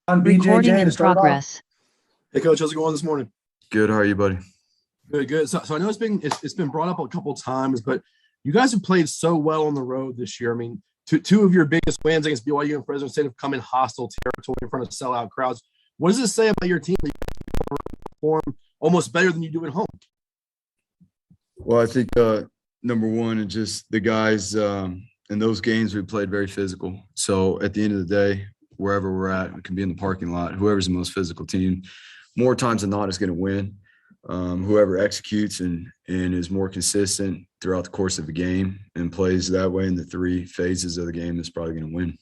On Recording BJJ in to start off. progress. Hey, Coach, how's it going this morning? Good. How are you, buddy? Good, good. So I know it's been brought up a couple times, but you guys have played so well on the road this year. I mean, two of your biggest wins against BYU and Fresno State have come in hostile territory in front of sellout crowds. What does this say about your team that you perform almost better than you do at home? Well, I think number one is just the guys in those games we played very physical. So at the end of the day, wherever we're at, we can be in the parking lot. Whoever's the most physical team, more times than not, is going to win. Whoever executes and is more consistent throughout the course of the game and plays that way in the three phases of the game is probably going to win.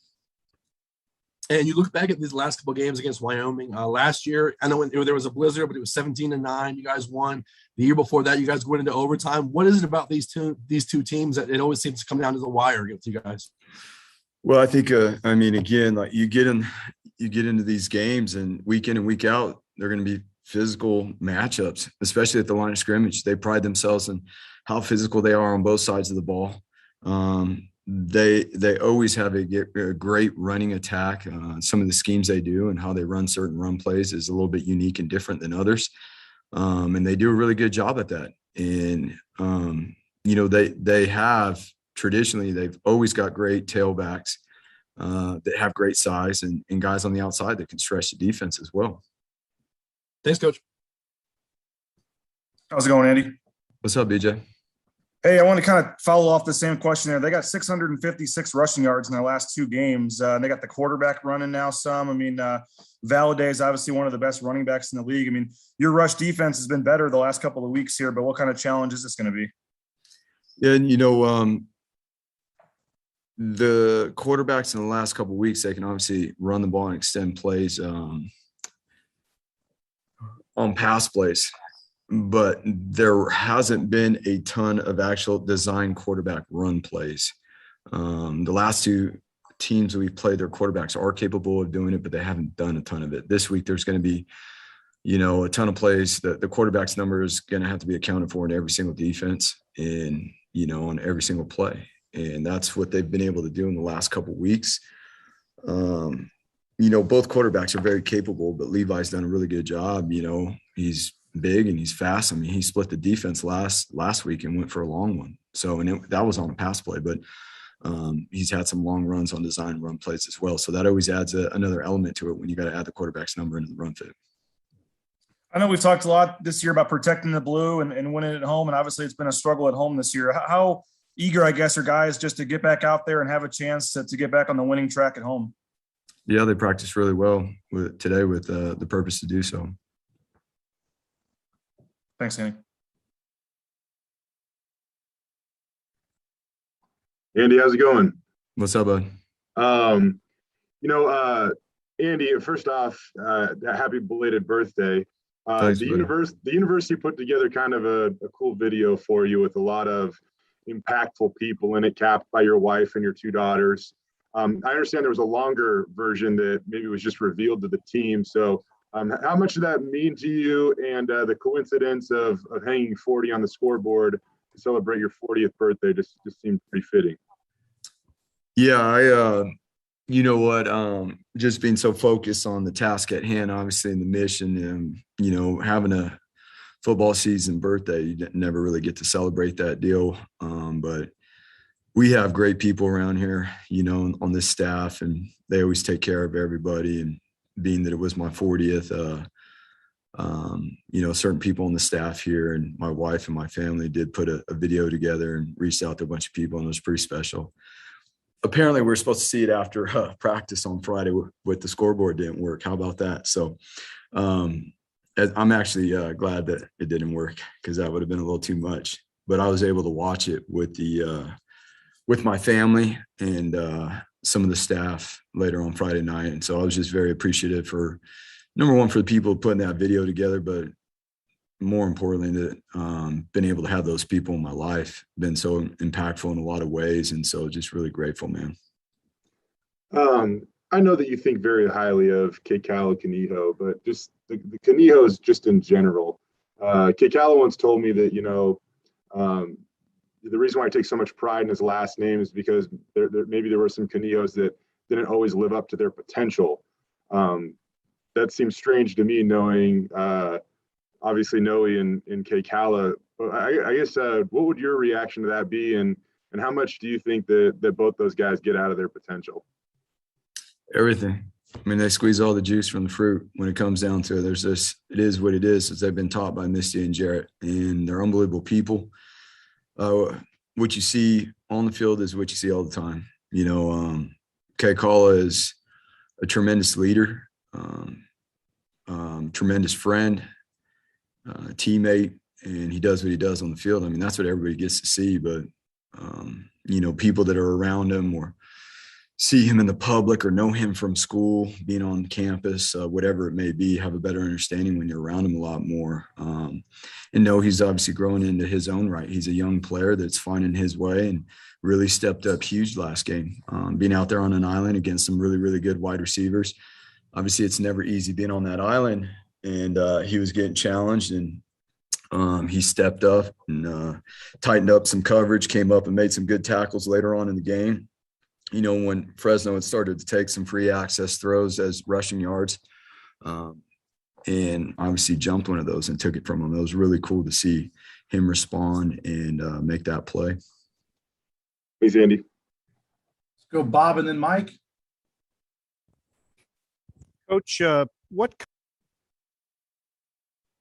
And you look back at these last couple of games against Wyoming last year. I know there was a blizzard, but it was 17-9. You guys won. The year before that, you guys went into overtime. What is it about these two teams that it always seems to come down to the wire against you guys? Well, I think again, like you get into these games and week in and week out, they're going to be physical matchups, especially at the line of scrimmage. They pride themselves in how physical they are on both sides of the ball. They always have a great running attack. Some of the schemes they do and how they run certain run plays is a little bit unique and different than others. And they do a really good job at that. And, they have traditionally, they've always got great tailbacks that have great size and guys on the outside that can stretch the defense as well. Thanks, Coach. How's it going, Andy? What's up, BJ? Hey, I want to kind of follow off the same question there. They got 656 rushing yards in their last two games. They got the quarterback running now some. I mean, Valladay is obviously one of the best running backs in the league. I mean, your rush defense has been better the last couple of weeks here, but what kind of challenge is this going to be? Yeah, the quarterbacks in the last couple of weeks, they can obviously run the ball and extend plays on pass plays, but there hasn't been a ton of actual design quarterback run plays. The last two teams we've played, their quarterbacks are capable of doing it, but they haven't done a ton of it. This week, there's going to be, a ton of plays that the quarterback's number is going to have to be accounted for in every single defense and, on every single play. And that's what they've been able to do in the last couple of weeks. Both quarterbacks are very capable, but Levi's done a really good job. He's big and he's fast. I mean, he split the defense last week and went for a long one. So, that was on a pass play, but he's had some long runs on design run plays as well. So that always adds another element to it when you got to add the quarterback's number into the run fit. I know we've talked a lot this year about protecting the blue and winning at home, and obviously it's been a struggle at home this year. How eager, I guess, are guys just to get back out there and have a chance to get back on the winning track at home? Yeah, they practiced really well today with the purpose to do so. Thanks, Andy. Andy, how's it going? What's up, bud? Andy, first off, happy belated birthday. Thanks, the buddy. university put together kind of a cool video for you with a lot of impactful people in it, capped by your wife and your two daughters. I understand there was a longer version that maybe was just revealed to the team. So how much did that mean to you, and the coincidence of hanging 40 on the scoreboard to celebrate your 40th birthday just seemed pretty fitting? Yeah, just being so focused on the task at hand, obviously, and the mission, and, having a football season birthday, you never really get to celebrate that deal. But we have great people around here, on this staff, and they always take care of everybody. And being that it was my 40th, certain people on the staff here and my wife and my family did put a video together and reached out to a bunch of people, and it was pretty special. Apparently, we were supposed to see it after practice on Friday with the scoreboard didn't work. How about that? So I'm actually glad that it didn't work, because that would have been a little too much. But I was able to watch it with my family and some of the staff later on Friday night. And so I was just very appreciative for, number one, for the people putting that video together, but more importantly, that been able to have those people in my life been so impactful in a lot of ways. And so just really grateful, man. I know that you think very highly of Kekala Kaniho, but just the Kanihos just in general. Kekala once told me that, the reason why I take so much pride in his last name is because maybe there were some Kanihos that didn't always live up to their potential. that seems strange to me, knowing obviously Noe and Kay Kala. I guess what would your reaction to that be, and how much do you think that both those guys get out of their potential? Everything. I mean, they squeeze all the juice from the fruit when it comes down to it. There's this, it is what it is, as they've been taught by Misty and Jarrett, and they're unbelievable people. What you see on the field is what you see all the time. You know, Kay Kala is a tremendous leader, tremendous friend, teammate, and he does what he does on the field. I mean, that's what everybody gets to see, but, you know, people that are around him or see him in the public or know him from school, being on campus, whatever it may be, have a better understanding when you're around him a lot more. And know he's obviously growing into his own right. He's a young player that's finding his way and really stepped up huge last game, being out there on an island against some really, really good wide receivers. Obviously, it's never easy being on that island, and he was getting challenged, and he stepped up and tightened up some coverage, came up and made some good tackles later on in the game. You know, when Fresno had started to take some free access throws as rushing yards, and obviously jumped one of those and took it from him. It was really cool to see him respond and make that play. Thanks, Andy. Let's go Bob and then Mike. Coach, what?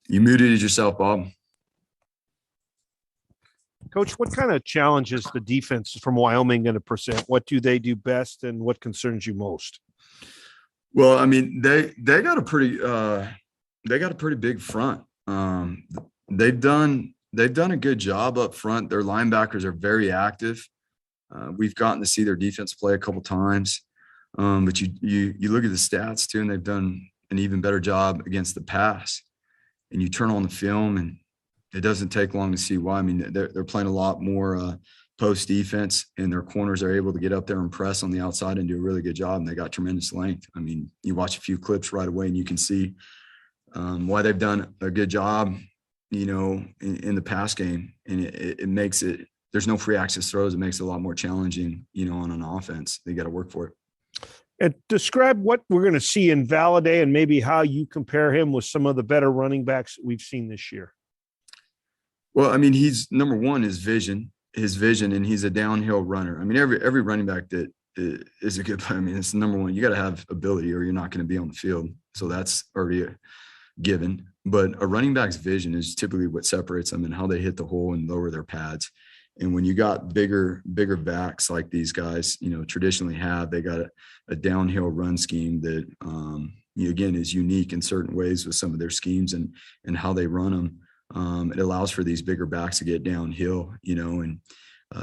You muted yourself, Bob. Coach, what kind of challenges the defense from Wyoming going to present? What do they do best, and what concerns you most? Well, I mean, they got a pretty big front. They've done a good job up front. Their linebackers are very active. We've gotten to see their defense play a couple times, but you look at the stats too, and they've done an even better job against the pass. And you turn on the film, and it doesn't take long to see why. I mean, they're playing a lot more post defense, and their corners are able to get up there and press on the outside and do a really good job. And they got tremendous length. I mean, you watch a few clips right away, and you can see why they've done a good job, you know, in the pass game. And it makes it, there's no free access throws. It makes it a lot more challenging, you know, on an offense. They got to work for it. And describe what we're going to see in Valladay and maybe how you compare him with some of the better running backs we've seen this year. Well, I mean, he's number one, his vision, and he's a downhill runner. I mean, every running back that is a good player. I mean, it's number one. You got to have ability or you're not going to be on the field. So that's already a given. But a running back's vision is typically what separates them and how they hit the hole and lower their pads. And when you got bigger backs like these guys, you know, traditionally have, they got a downhill run scheme that, again, is unique in certain ways with some of their schemes and how they run them. It allows for these bigger backs to get downhill, you know, and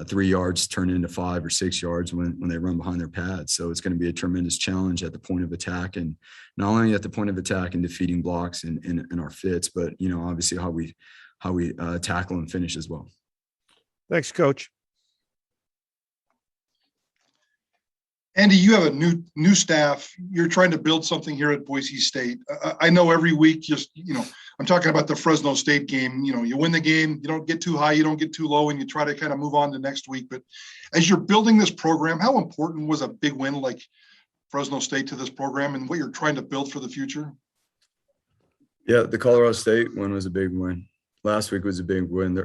3 yards turn into 5 or 6 yards when they run behind their pads. So it's going to be a tremendous challenge at the point of attack, and not only at the point of attack and defeating blocks and our fits, but, you know, obviously how we tackle and finish as well. Thanks, Coach. Andy, you have a new staff. You're trying to build something here at Boise State. I know every week, just, you know, I'm talking about the Fresno State game. You know, you win the game, you don't get too high, you don't get too low, and you try to kind of move on to next week. But as you're building this program, how important was a big win like Fresno State to this program and what you're trying to build for the future? Yeah, the Colorado State one was a big win. Last week was a big win.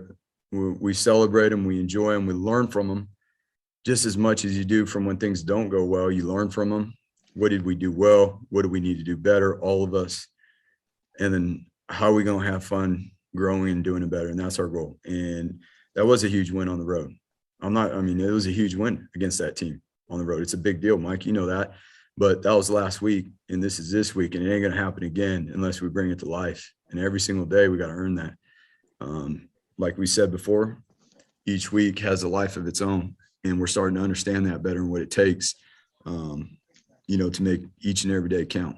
We celebrate them, we enjoy them, we learn from them just as much as you do from when things don't go well. You learn from them. What did we do well? What do we need to do better? All of us. And then how are we going to have fun growing and doing it better? And that's our goal. And that was a huge win on the road. It was a huge win against that team on the road. It's a big deal, Mike. You know that. But that was last week, and this is this week, and it ain't going to happen again unless we bring it to life. And every single day we got to earn that. Like we said before, each week has a life of its own, and we're starting to understand that better and what it takes, to make each and every day count.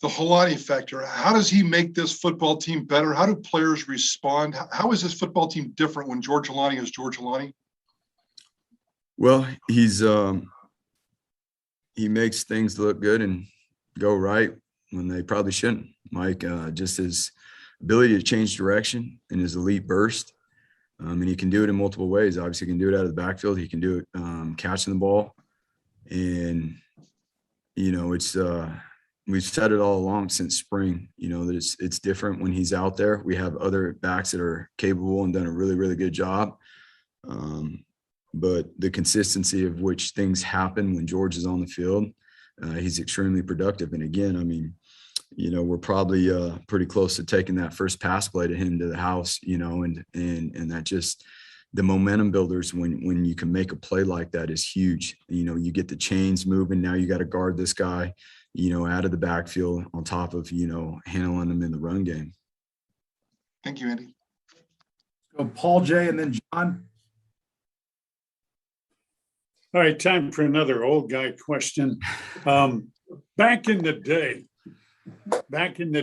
The Holani factor, how does he make this football team better? How do players respond? How is this football team different when George Holani is George Holani? Well, he makes things look good and go right when they probably shouldn't. Mike, just his ability to change direction and his elite burst. And he can do it in multiple ways. Obviously, he can do it out of the backfield. He can do it catching the ball. And, it's we've said it all along since spring, that it's different when he's out there. We have other backs that are capable and done a really, really good job. But the consistency of which things happen when George is on the field, he's extremely productive. And again, I mean, we're probably pretty close to taking that first pass play to him to the house, and that just the momentum builders when you can make a play like that is huge. You get the chains moving. Now you got to guard this guy, out of the backfield on top of, handling him in the run game. Thank you, Andy. Go Paul J. and then John. All right, time for another old guy question. Back in the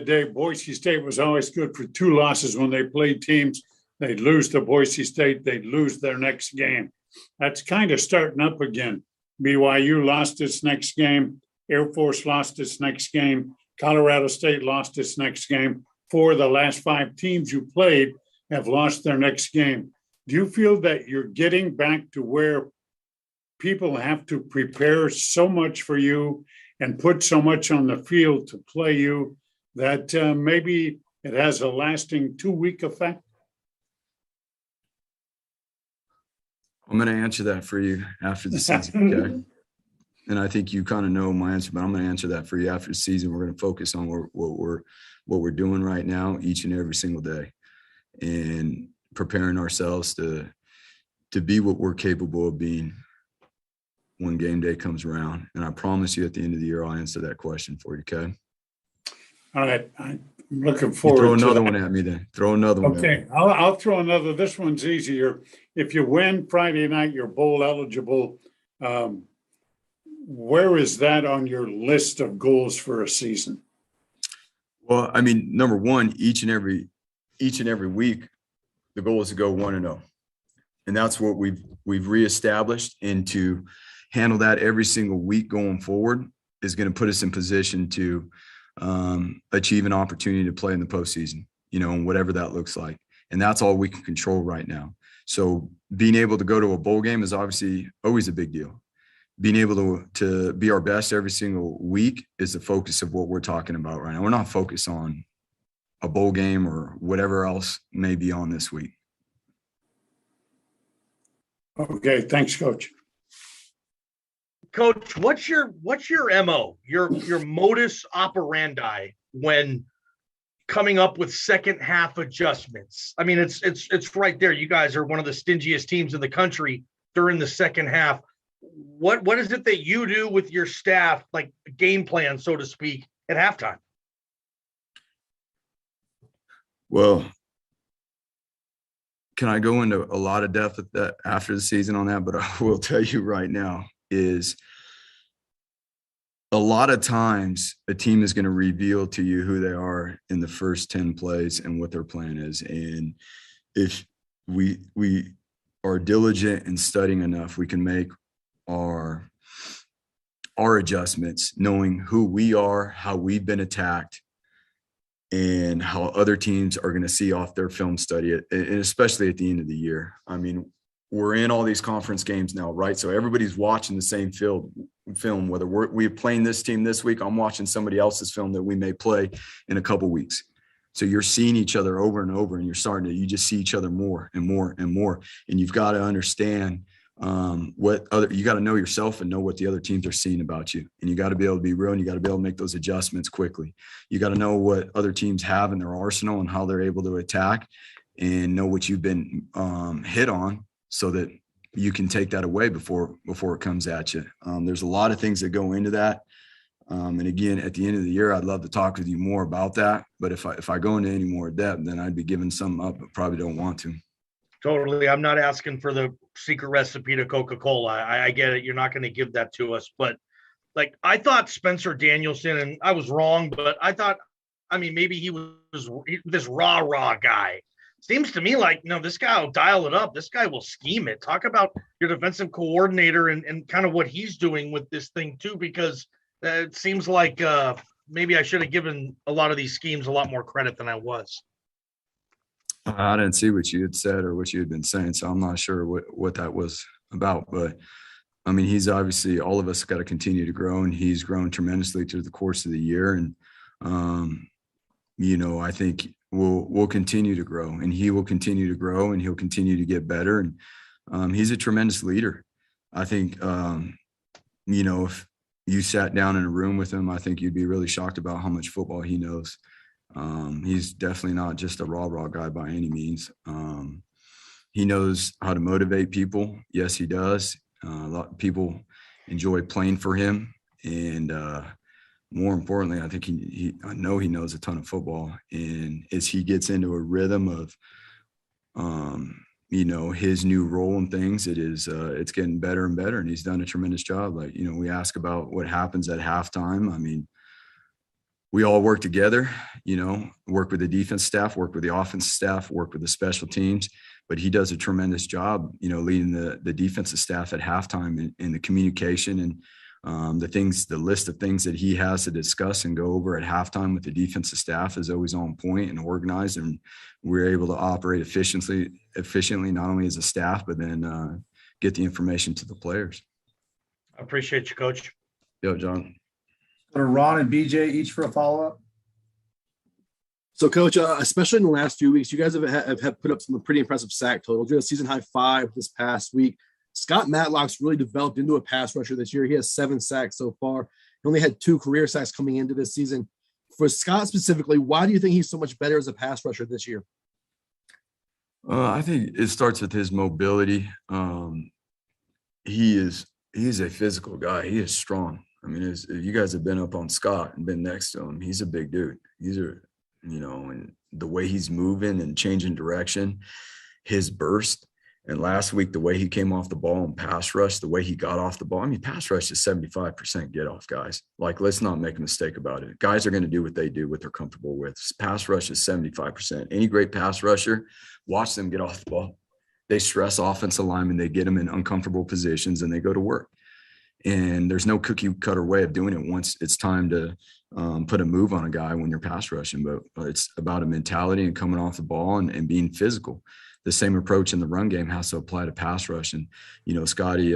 day, Boise State was always good for 2 losses when they played teams. They'd lose to Boise State, they'd lose their next game. That's kind of starting up again. BYU lost its next game. Air Force lost its next game. Colorado State lost its next game. 4 of the last 5 teams you played have lost their next game. Do you feel that you're getting back to where people have to prepare so much for you and put so much on the field to play you that maybe it has a lasting 2-week effect? I'm going to answer that for you after the season, okay? And I think you kind of know my answer, but I'm going to answer that for you after the season. We're going to focus on what we're doing right now, each and every single day, and preparing ourselves to be what we're capable of being when game day comes around. And I promise you at the end of the year, I'll answer that question for you, okay? All right. I'm looking forward to throw another one at me then. Throw another one. Okay. I'll throw another. This one's easier. If you win Friday night, you're bowl eligible. Where is that on your list of goals for a season? Well, I mean, number one, each and every week, the goal is to go 1-0. And that's what we've reestablished, and to handle that every single week going forward is going to put us in position to achieve an opportunity to play in the postseason, and whatever that looks like. And that's all we can control right now. So being able to go to a bowl game is obviously always a big deal. Being able to be our best every single week is the focus of what we're talking about right now. We're not focused on a bowl game or whatever else may be on this week. Okay, thanks, Coach. Coach, what's your MO, your modus operandi when coming up with second half adjustments? I mean, it's right there. You guys are one of the stingiest teams in the country during the second half. What is it that you do with your staff, like game plan, so to speak, at halftime? Well, can I go into a lot of depth at that after the season on that? But I will tell you right now is a lot of times a team is going to reveal to you who they are in the first 10 plays and what their plan is. And if we are diligent and studying enough, we can make our adjustments, knowing who we are, how we've been attacked, and how other teams are going to see off their film study, and especially at the end of the year. I mean, we're in all these conference games now, right? So everybody's watching the same film, whether we're playing this team this week, I'm watching somebody else's film that we may play in a couple weeks. So you're seeing each other over and over, and you just see each other more and more and more. And you've got to understand you got to know yourself and know what the other teams are seeing about you. And you got to be able to be real, and you got to be able to make those adjustments quickly. You got to know what other teams have in their arsenal and how they're able to attack, and know what you've been hit on, so that you can take that away before it comes at you. There's a lot of things that go into that. And again, at the end of the year, I'd love to talk with you more about that. But if I go into any more depth, then I'd be giving some up, but probably don't want to. Totally. I'm not asking for the secret recipe to Coca-Cola. I get it. You're not going to give that to us. But I thought Spencer Danielson, and I was wrong, but maybe he was this rah guy. Seems to me like, no, this guy will dial it up. This guy will scheme it. Talk about your defensive coordinator and kind of what he's doing with this thing too, because it seems like maybe I should have given a lot of these schemes a lot more credit than I was. I didn't see what you had said or what you had been saying, so I'm not sure what that was about. But I mean, he's obviously, all of us got to continue to grow, and he's grown tremendously through the course of the year. And, I think we'll continue to grow, and he will continue to grow, and he'll continue to get better. And he's a tremendous leader. I think, if you sat down in a room with him, I think you'd be really shocked about how much football he knows. He's definitely not just a rah-rah guy by any means. He knows how to motivate people. Yes, he does. A lot of people enjoy playing for him. And more importantly, I think I know he knows a ton of football. And as he gets into a rhythm of, his new role and things, it's getting better and better. And he's done a tremendous job. Like, we ask about what happens at halftime. I mean, we all work together, work with the defense staff, work with the offense staff, work with the special teams, but he does a tremendous job, leading the defensive staff at halftime in the communication and the list of things that he has to discuss and go over at halftime with the defensive staff is always on point and organized. And we're able to operate efficiently, not only as a staff, but then get the information to the players. I appreciate you, Coach. Yo, John. Go to Ron and BJ each for a follow-up. So, Coach, especially in the last few weeks, you guys have put up some pretty impressive sack totals. You had a season-high 5 this past week. Scott Matlock's really developed into a pass rusher this year. He has 7 sacks so far. He only had 2 career sacks coming into this season. For Scott specifically, why do you think he's so much better as a pass rusher this year? I think it starts with his mobility. He's a physical guy. He is strong. I mean, if you guys have been up on Scott and been next to him, he's a big dude. And the way he's moving and changing direction, his burst. And last week, the way he came off the ball and pass rush, the way he got off the ball. I mean, pass rush is 75% get off, guys. Like, let's not make a mistake about it. Guys are going to do what they do, what they're comfortable with. Pass rush is 75%. Any great pass rusher, watch them get off the ball. They stress offensive linemen. They get them in uncomfortable positions, and they go to work. And there's no cookie cutter way of doing it once it's time to put a move on a guy when you're pass rushing. But it's about a mentality and coming off the ball and being physical. The same approach in the run game has to apply to pass rush. And, Scotty,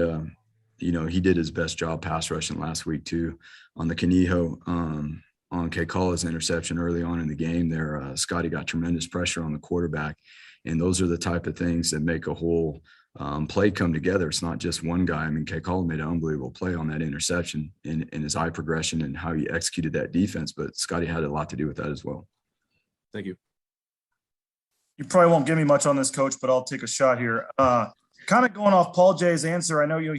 he did his best job pass rushing last week too on the Canijo, on Kekala's interception early on in the game there. Scotty got tremendous pressure on the quarterback. And those are the type of things that make a whole play come together. It's not just one guy. I mean, Kekala made an unbelievable play on that interception in his eye progression and how he executed that defense, but Scotty had a lot to do with that as well. Thank you. You probably won't give me much on this, Coach, but I'll take a shot here. Kind of going off Paul J's answer. I know he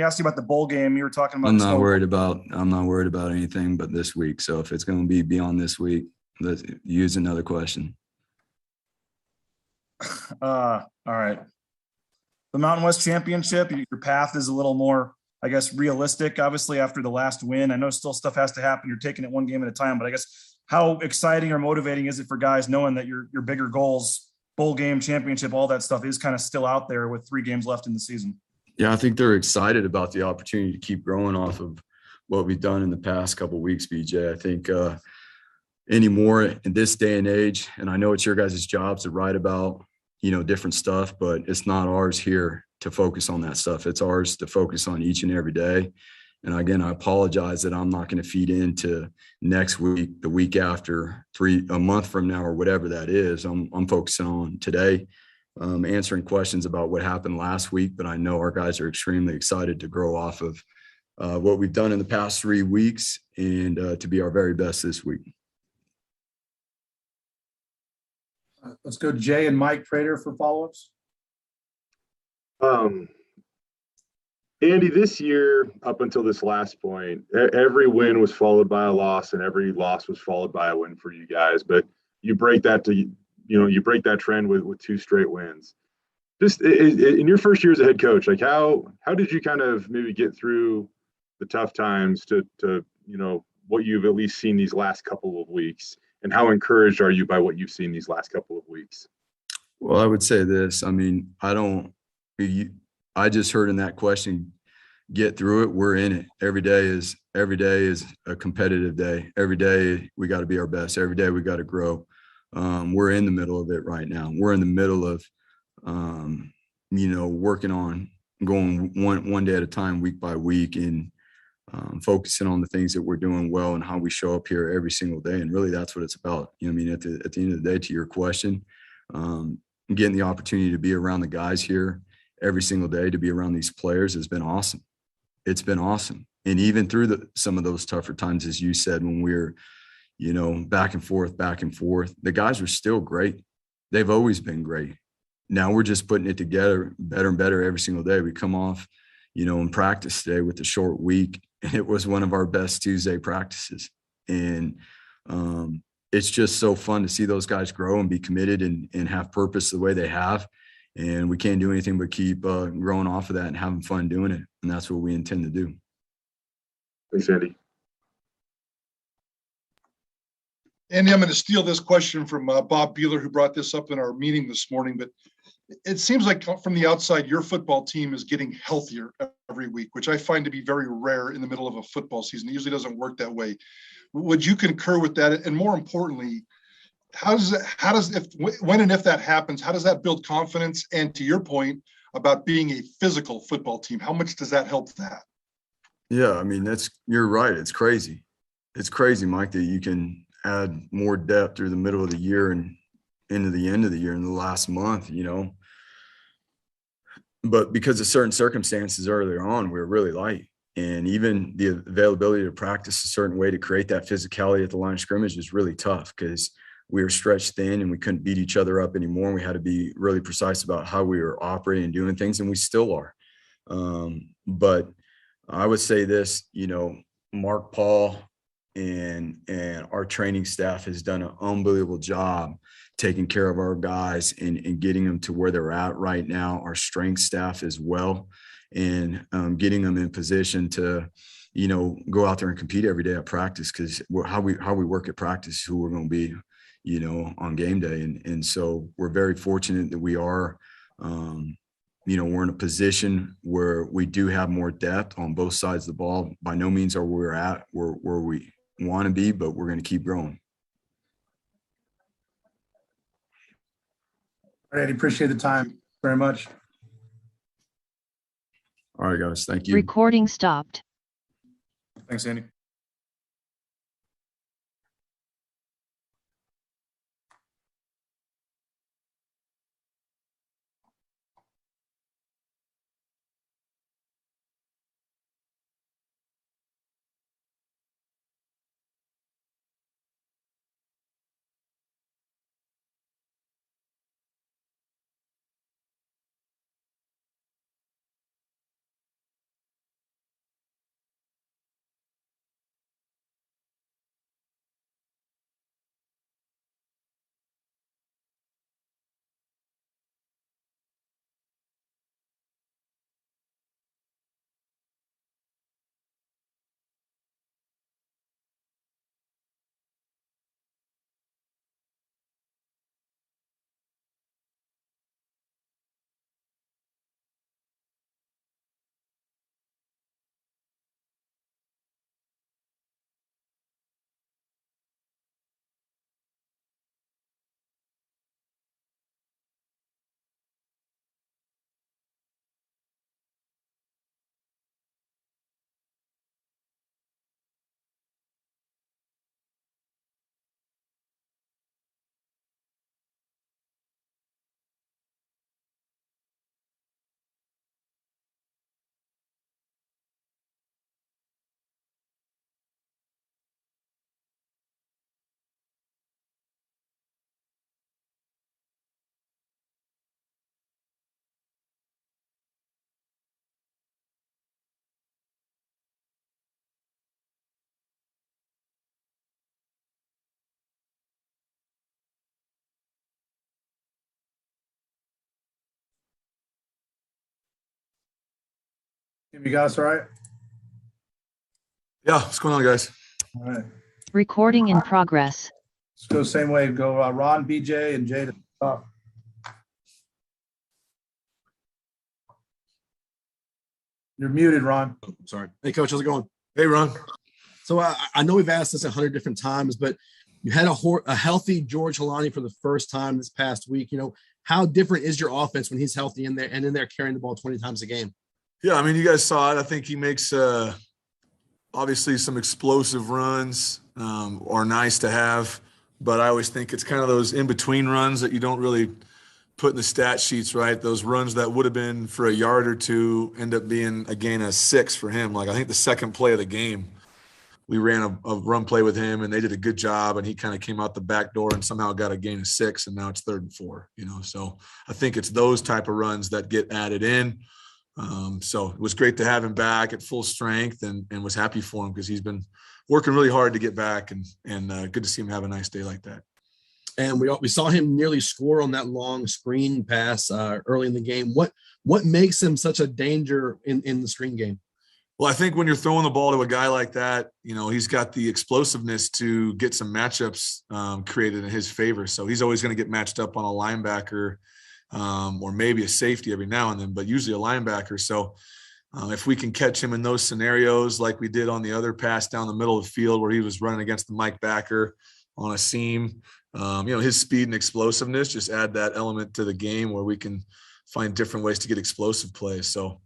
asked you about the bowl game. You were talking about. I'm not worried about anything but this week. So if it's going to be beyond this week, let's use another question. All right. The Mountain West Championship, your path is a little more, I guess, realistic, obviously, after the last win. I know still stuff has to happen. You're taking it one game at a time, but I guess how exciting or motivating is it for guys knowing that your bigger goals, bowl game, championship, all that stuff is kind of still out there with 3 games left in the season? Yeah, I think they're excited about the opportunity to keep growing off of what we've done in the past couple of weeks, BJ. I think anymore in this day and age, and I know it's your guys' jobs to write about, different stuff, but it's not ours here to focus on that stuff. It's ours to focus on each and every day. And again, I apologize that I'm not going to feed into next week, the week after, a month from now, or whatever that is. I'm focusing on today, answering questions about what happened last week, but I know our guys are extremely excited to grow off of what we've done in the past 3 weeks and to be our very best this week. Let's go Jay and Mike Prater for follow-ups. Andy, this year, up until this last point, every win was followed by a loss, and every loss was followed by a win for you guys. But you break that trend with 2 straight wins. Just in your first year as a head coach, like how did you kind of maybe get through the tough times to what you've at least seen these last couple of weeks, and how encouraged are you by what you've seen these last couple of weeks? Well, I would say this. I mean, I just heard in that question, get through it. We're in it. Every day is a competitive day. Every day we got to be our best. Every day we got to grow. We're in the middle of it right now. We're in the middle of, working on going one day at a time, week by week, and focusing on the things that we're doing well and how we show up here every single day. And really, that's what it's about. You know what I mean? At the end of the day, to your question, getting the opportunity to be around the guys here every single day, to be around these players has been awesome. It's been awesome. And even through some of those tougher times, as you said, when we're, you know, back and forth, the guys were still great. They've always been great. Now we're just putting it together better and better every single day. We come off, you know, in practice today with the short week, and it was one of our best Tuesday practices. And it's just so fun to see those guys grow and be committed and have purpose the way they have. And we can't do anything but keep growing off of that and having fun doing it. And that's what we intend to do. Thanks, Andy. Andy, I'm going to steal this question from Bob Beeler, who brought this up in our meeting this morning, but it seems like from the outside, your football team is getting healthier every week, which I find to be very rare in the middle of a football season. It usually doesn't work that way. Would you concur with that? And more importantly, when and if that happens, how does that build confidence? And to your point about being a physical football team, how much does that help that? Yeah, I mean, you're right. It's crazy. It's crazy, Mike, that you can add more depth through the middle of the year and into the end of the year in the last month, you know. But because of certain circumstances earlier on, we were really light. And even the availability to practice a certain way to create that physicality at the line of scrimmage is really tough because we were stretched thin and we couldn't beat each other up anymore. We had to be really precise about how we were operating and doing things, and we still are. But I would say this, you know, Mark Paul and our training staff has done an unbelievable job taking care of our guys and getting them to where they're at right now. Our strength staff as well, and getting them in position to, you know, go out there and compete every day at practice, because how we work at practice, who we're going to be, you know, on game day. And so we're very fortunate that we are, you know, we're in a position where we do have more depth on both sides of the ball. By no means are we're at where we want to be, but we're going to keep growing. All right, appreciate the time very much. All right, guys. Thank you. Recording stopped. Thanks, Andy. Tim, you got us all right? Yeah. What's going on, guys? All right. Recording in progress. Let's go the same way. Go Ron, BJ, and Jay to the top. You're muted, Ron. Oh, sorry. Hey, Coach, how's it going? Hey, Ron. So I know we've asked this 100 different times, but you had a healthy George Halani for the first time this past week. You know, how different is your offense when he's healthy in there and in there carrying the ball 20 times a game? Yeah, I mean, you guys saw it. I think he makes obviously some explosive runs are nice to have, but I always think it's kind of those in-between runs that you don't really put in the stat sheets, right? Those runs that would have been for a yard or two end up being a gain of 6 for him. Like I think the second play of the game, we ran a run play with him and they did a good job and he kind of came out the back door and somehow got a gain of 6 and now it's 3rd and 4, So I think it's those type of runs that get added in. So it was great to have him back at full strength and was happy for him because he's been working really hard to get back and good to see him have a nice day like that. And we saw him nearly score on that long screen pass early in the game. What makes him such a danger in the screen game? Well, I think when you're throwing the ball to a guy like that, he's got the explosiveness to get some matchups created in his favor. So he's always going to get matched up on a linebacker or maybe a safety every now and then, but usually a linebacker. So if we can catch him in those scenarios like we did on the other pass down the middle of the field where he was running against the Mike backer on a seam, his speed and explosiveness just add that element to the game where we can find different ways to get explosive plays. So,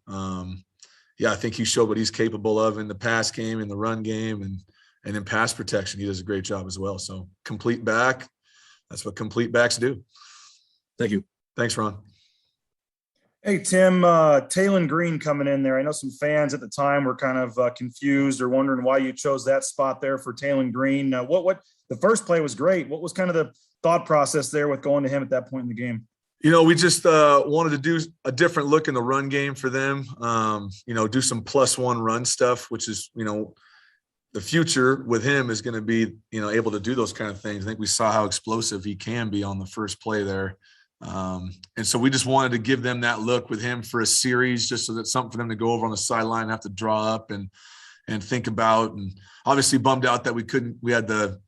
I think he showed what he's capable of in the pass game, in the run game, and in pass protection. He does a great job as well. So complete back, that's what complete backs do. Thank you. Thanks, Ron. Hey, Tim, Taylon Green coming in there. I know some fans at the time were kind of confused or wondering why you chose that spot there for Taylon Green. What the first play was great. What was kind of the thought process there with going to him at that point in the game? We just wanted to do a different look in the run game for them, do some +1 run stuff, which is, the future with him is going to be, able to do those kind of things. I think we saw how explosive he can be on the first play there. And so we just wanted to give them that look with him for a series, just so that's something for them to go over on the sideline, have to draw up and think about. And obviously bummed out that we had the,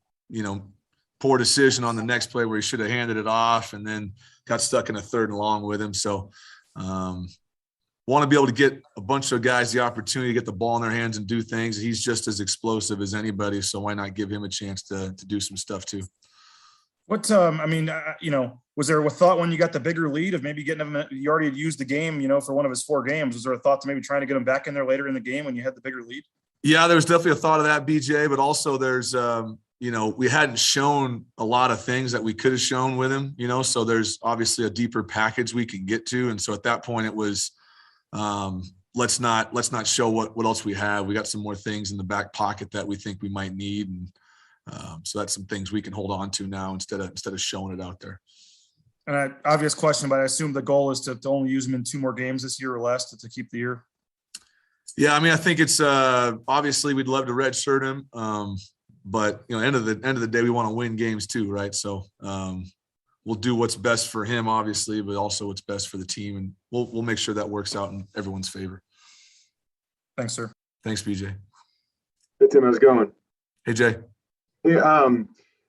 poor decision on the next play where he should have handed it off and then got stuck in a 3rd and long with him. So want to be able to get a bunch of guys the opportunity to get the ball in their hands and do things. He's just as explosive as anybody. So why not give him a chance to do some stuff too? What, was there a thought when you got the bigger lead of maybe getting him, you already had used the game, for one of his 4 games. Was there a thought to maybe trying to get him back in there later in the game when you had the bigger lead? Yeah, there was definitely a thought of that, BJ, but also there's, we hadn't shown a lot of things that we could have shown with him, so there's obviously a deeper package we could get to. And so at that point it was, let's not show what else we have. We got some more things in the back pocket that we think we might need. And so that's some things we can hold on to now instead of showing it out there. And an obvious question, but I assume the goal is to only use him in 2 more games this year or less to keep the year. Yeah, I mean, I think it's obviously we'd love to redshirt him, but end of the day we want to win games too, right? So we'll do what's best for him, obviously, but also what's best for the team, and we'll make sure that works out in everyone's favor. Thanks, sir. Thanks, BJ. Hey, Tim, how's it going? Hey, Jay. Hey,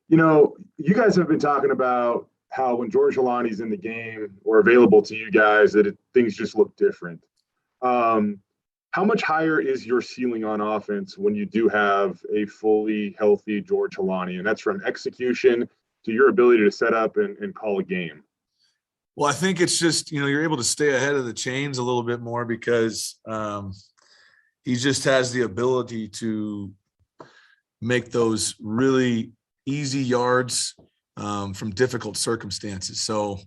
you guys have been talking about how when George Holani's in the game or available to you guys, things just look different. How much higher is your ceiling on offense when you do have a fully healthy George Holani? And that's from execution to your ability to set up and call a game. Well, I think it's just, you're able to stay ahead of the chains a little bit more because he just has the ability to make those really easy yards from difficult circumstances. So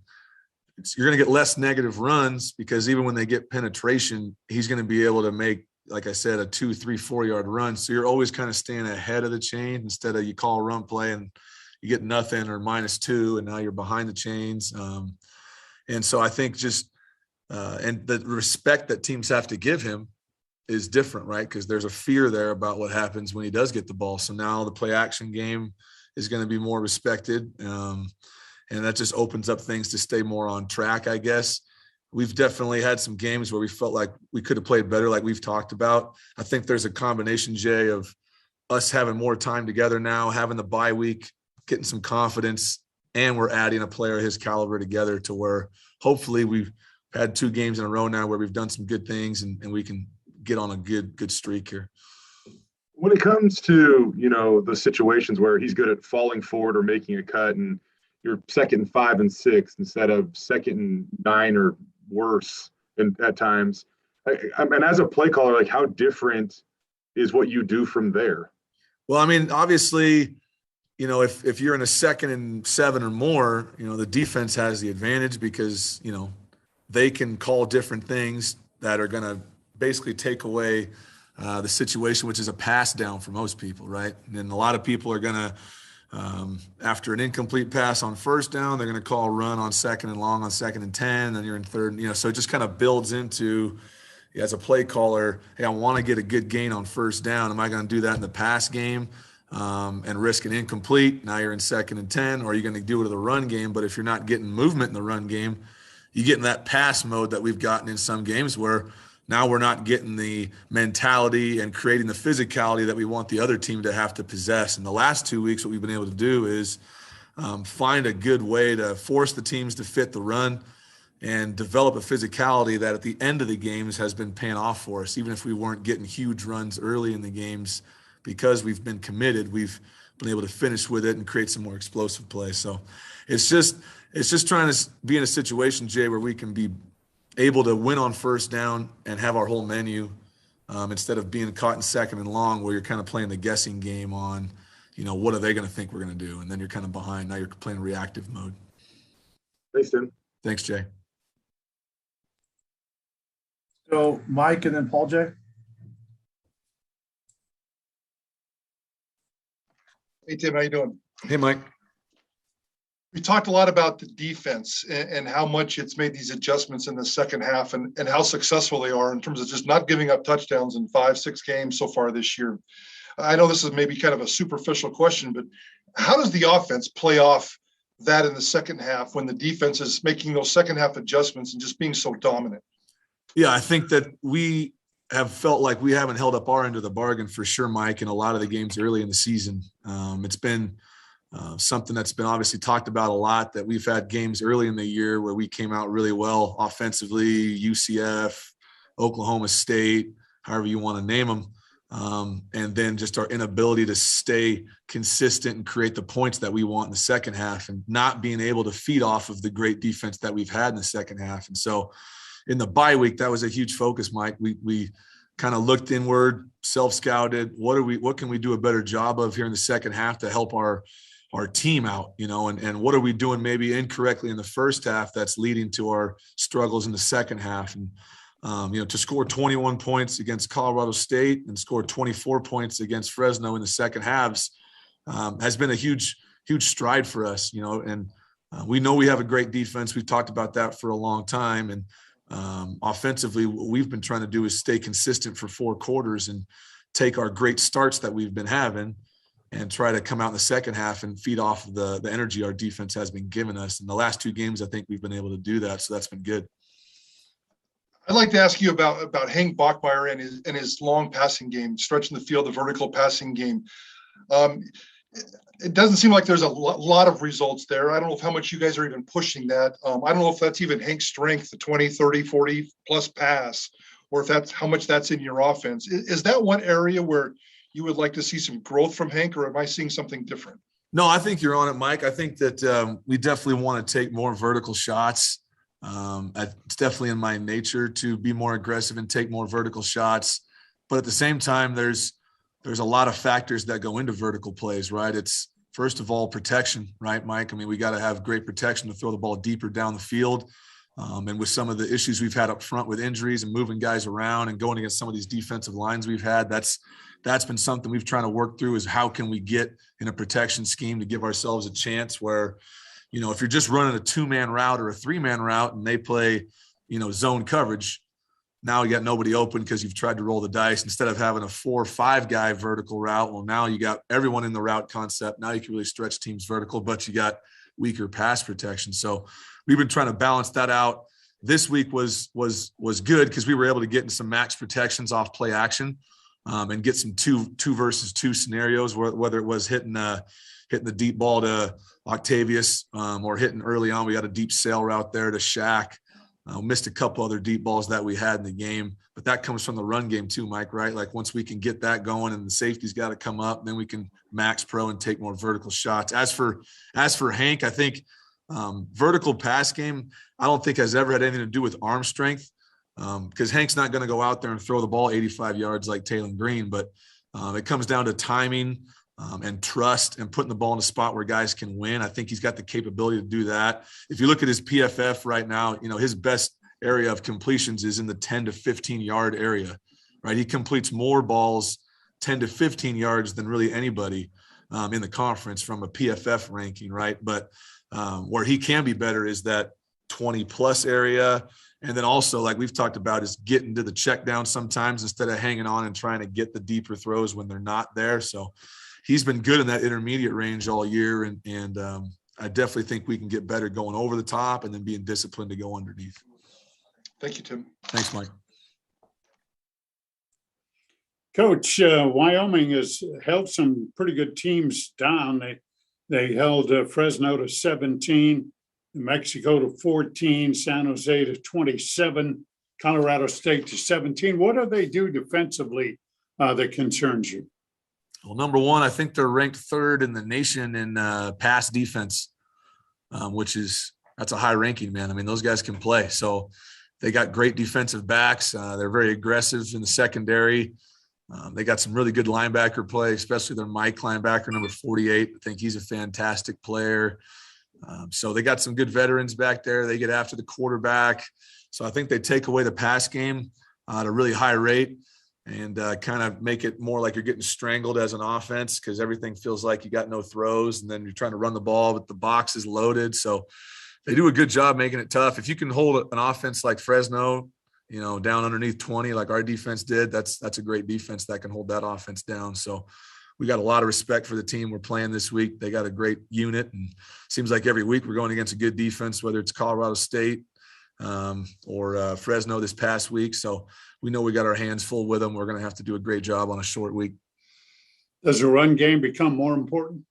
you're going to get less negative runs because even when they get penetration, he's going to be able to make, like I said, a 2, 3, 4 yard run. So you're always kind of staying ahead of the chain instead of you call a run play and you get nothing or -2 and now you're behind the chains. And so I think just and the respect that teams have to give him is different, right? Because there's a fear there about what happens when he does get the ball. So now the play action game is going to be more respected. And that just opens up things to stay more on track, I guess. We've definitely had some games where we felt like we could have played better, like we've talked about. I think there's a combination, Jay, of us having more time together now, having the bye week, getting some confidence, and we're adding a player of his caliber together to where hopefully we've had 2 games in a row now where we've done some good things and we can get on a good streak here. When it comes to, the situations where he's good at falling forward or making a cut and you're 2nd and 5 and 6 instead of 2nd and 9 or worse at times, And as a play caller, like how different is what you do from there? Well, I mean, obviously, you know, if you're in a 2nd and 7 or more, you know, the defense has the advantage because, you know, they can call different things that are going to basically take away the situation, which is a pass down for most people, right? And then a lot of people are going to, after an incomplete pass on 1st down, they're going to call run on 2nd and long on 2nd and 10, then you're in 3rd, you know, so it just kind of builds into, as a play caller, hey, I want to get a good gain on 1st down. Am I going to do that in the pass game and risk an incomplete? Now you're in 2nd and 10, or are you going to do it in the run game? But if you're not getting movement in the run game, you get in that pass mode that we've gotten in some games where now we're not getting the mentality and creating the physicality that we want the other team to have to possess. In the last 2 weeks, what we've been able to do is find a good way to force the teams to fit the run and develop a physicality that at the end of the games has been paying off for us. Even if we weren't getting huge runs early in the games, because we've been committed, we've been able to finish with it and create some more explosive play. So it's just trying to be in a situation, Jay, where we can be able to win on 1st down and have our whole menu instead of being caught in 2nd and long where you're kind of playing the guessing game on, you know, what are they going to think we're going to do? And then you're kind of behind. Now you're playing reactive mode. Thanks, Tim. Thanks, Jay. So Mike and then Paul J. Hey, Tim, how you doing? Hey, Mike. We talked a lot about the defense and how much it's made these adjustments in the second half and how successful they are in terms of just not giving up touchdowns in 5-6 games so far this year. I know this is maybe kind of a superficial question, but how does the offense play off that in the second half when the defense is making those second half adjustments and just being so dominant? Yeah, I think that we have felt like we haven't held up our end of the bargain for sure, Mike, in a lot of the games early in the season. It's been something that's been obviously talked about a lot, that we've had games early in the year where we came out really well offensively, UCF, Oklahoma State, however you want to name them. And then just our inability to stay consistent and create the points that we want in the second half, and not being able to feed off of the great defense that we've had in the second half. And so in the bye week, that was a huge focus, Mike. We kind of looked inward, self-scouted. What can we do a better job of here in the second half to help our team out, you know, and what are we doing maybe incorrectly in the first half that's leading to our struggles in the second half? And, you know, to score 21 points against Colorado State and score 24 points against Fresno in the second halves has been a huge stride for us, you know, and we know we have a great defense. We've talked about that for a long time. And offensively, what we've been trying to do is stay consistent for 4 quarters and take our great starts that we've been having and try to come out in the second half and feed off of the energy our defense has been giving us. In the last 2 games, I think we've been able to do that. So that's been good. I'd like to ask you about Hank Bachmeier and his long passing game, stretching the field, the vertical passing game. It doesn't seem like there's a lot of results there. I don't know how much you guys are even pushing that. I don't know if that's even Hank's strength, the 20, 30, 40 plus pass, or if that's how much that's in your offense. Is that one area where you would like to see some growth from Hank, or am I seeing something different? No, I think you're on it, Mike. I think that we definitely want to take more vertical shots. It's definitely in my nature to be more aggressive and take more vertical shots. But at the same time, there's a lot of factors that go into vertical plays, right? It's first of all protection, right, Mike? I mean, we got to have great protection to throw the ball deeper down the field. And with some of the issues we've had up front with injuries and moving guys around and going against some of these defensive lines we've had, that's been something we've trying to work through, is how can we get in a protection scheme to give ourselves a chance where, you know, if you're just running a 2-man route or a 3-man route and they play, you know, zone coverage, now you got nobody open because you've tried to roll the dice. Instead of having a 4 or 5 guy vertical route, well, now you got everyone in the route concept. Now you can really stretch teams vertical, but you got weaker pass protection. So we've been trying to balance that out. This week was good because we were able to get in some max protections off play action and get some two versus two scenarios, whether it was hitting the deep ball to Octavius or hitting early on. We got a deep sail route there to Shaq. Missed a couple other deep balls that we had in the game, but that comes from the run game too, Mike, right? Like once we can get that going and the safety's got to come up, then we can max pro and take more vertical shots. As for Hank, I think vertical pass game, I don't think has ever had anything to do with arm strength. because Hank's not going to go out there and throw the ball 85 yards like Taylon Green, but it comes down to timing and trust and putting the ball in a spot where guys can win. I think he's got the capability to do that. If you look at his PFF right now, his best area of completions is in the 10 to 15 yard area, right? He completes more balls 10 to 15 yards than really anybody in the conference from a PFF ranking, right? But where he can be better is that 20 plus area. And then also, like we've talked about, is getting to the check down sometimes instead of hanging on and trying to get the deeper throws when they're not there. So he's been good in that intermediate range all year. And I definitely think we can get better going over the top and then being disciplined to go underneath. Thank you, Tim. Thanks, Mike. Coach, Wyoming has held some pretty good teams down. They held Fresno to 17, New Mexico to 14, San Jose to 27, Colorado State to 17. What do they do defensively that concerns you? Well, number one, I think they're ranked third in the nation in pass defense, that's a high ranking, man. I mean, those guys can play. So they got great defensive backs. They're very aggressive in the secondary. They got some really good linebacker play, especially their Mike linebacker, number 48. I think he's a fantastic player. So they got some good veterans back there. They get after the quarterback. So I think they take away the pass game at a really high rate and kind of make it more like you're getting strangled as an offense because everything feels like you got no throws and then you're trying to run the ball, but the box is loaded. So they do a good job making it tough. If you can hold an offense like Fresno, down underneath 20, like our defense did, that's a great defense that can hold that offense down. So we got a lot of respect for the team we're playing this week. They got a great unit, and seems like every week we're going against a good defense, whether it's Colorado State or Fresno this past week. So we know we got our hands full with them. We're going to have to do a great job on a short week. Does the run game become more important?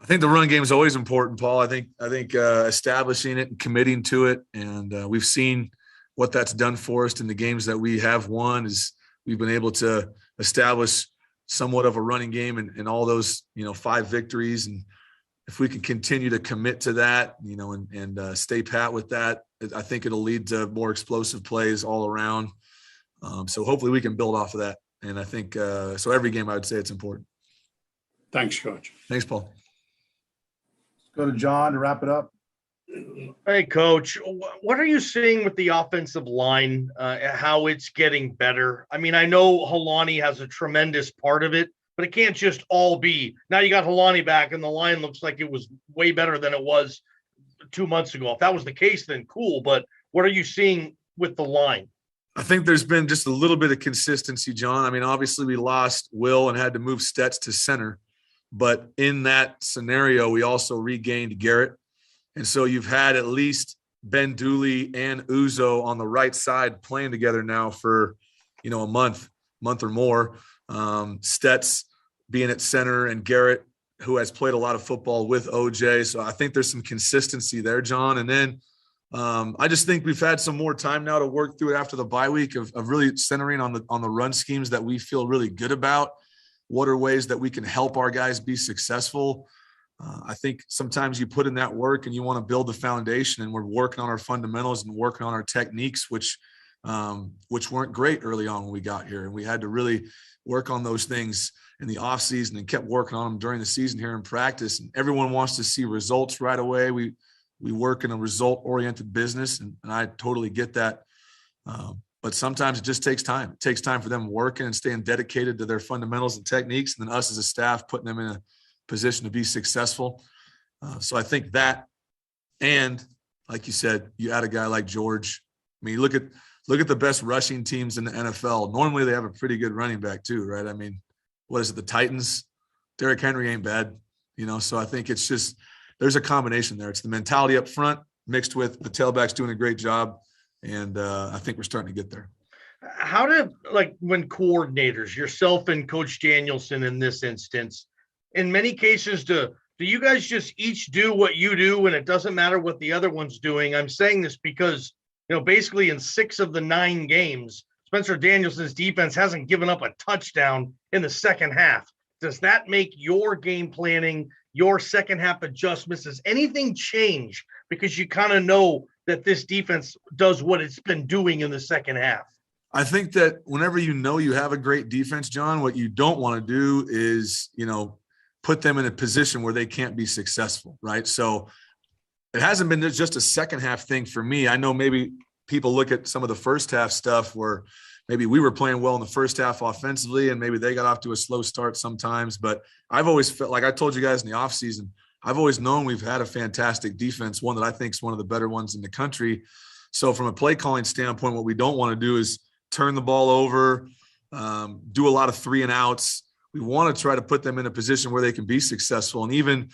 I think the run game is always important, Paul. I think establishing it and committing to it, and we've seen what that's done for us in the games that we have won is we've been able to establish somewhat of a running game in all those, 5 victories. And if we can continue to commit to that, and stay pat with that, I think it'll lead to more explosive plays all around. So hopefully we can build off of that. And I think, so every game I would say it's important. Thanks, Coach. Thanks, Paul. Let's go to John to wrap it up. Hey, Coach, what are you seeing with the offensive line, how it's getting better? I mean, I know Helani has a tremendous part of it, but it can't just all be. Now you got Helani back, and the line looks like it was way better than it was 2 months ago. If that was the case, then cool. But what are you seeing with the line? I think there's been just a little bit of consistency, John. I mean, obviously we lost Will and had to move Stets to center. But in that scenario, we also regained Garrett. And so you've had at least Ben Dooley and Uzo on the right side playing together now for, a month or more. Stets being at center and Garrett, who has played a lot of football with OJ. So I think there's some consistency there, John. And then I just think we've had some more time now to work through it after the bye week of really centering on the run schemes that we feel really good about. What are ways that we can help our guys be successful? I think sometimes you put in that work and you want to build the foundation, and we're working on our fundamentals and working on our techniques, which weren't great early on when we got here. And we had to really work on those things in the off season and kept working on them during the season here in practice. And everyone wants to see results right away. We work in a result oriented business, and I totally get that. But sometimes it just takes time. It takes time for them working and staying dedicated to their fundamentals and techniques. And then us as a staff, putting them in a position to be successful. So I think that, and like you said, you add a guy like George. I mean, look at the best rushing teams in the NFL. Normally they have a pretty good running back too, right? I mean, what is it? The Titans, Derrick Henry ain't bad, so I think it's just, there's a combination there. It's the mentality up front mixed with the tailbacks doing a great job. And I think we're starting to get there. How when coordinators, yourself and Coach Danielson in this instance, in many cases, do you guys just each do what you do and it doesn't matter what the other one's doing? I'm saying this because, basically in 6 of the 9 games, Spencer Danielson's defense hasn't given up a touchdown in the second half. Does that make your game planning, your second half adjustments, does anything change because you kind of know that this defense does what it's been doing in the second half? I think that whenever you have a great defense, John, what you don't want to do is, put them in a position where they can't be successful, right? So it hasn't been just a second half thing for me. I know maybe people look at some of the first half stuff where maybe we were playing well in the first half offensively and maybe they got off to a slow start sometimes. But I've always felt, like I told you guys in the offseason, I've always known we've had a fantastic defense, one that I think is one of the better ones in the country. So from a play calling standpoint, what we don't want to do is turn the ball over, do a lot of 3 and outs. We want to try to put them in a position where they can be successful. And even,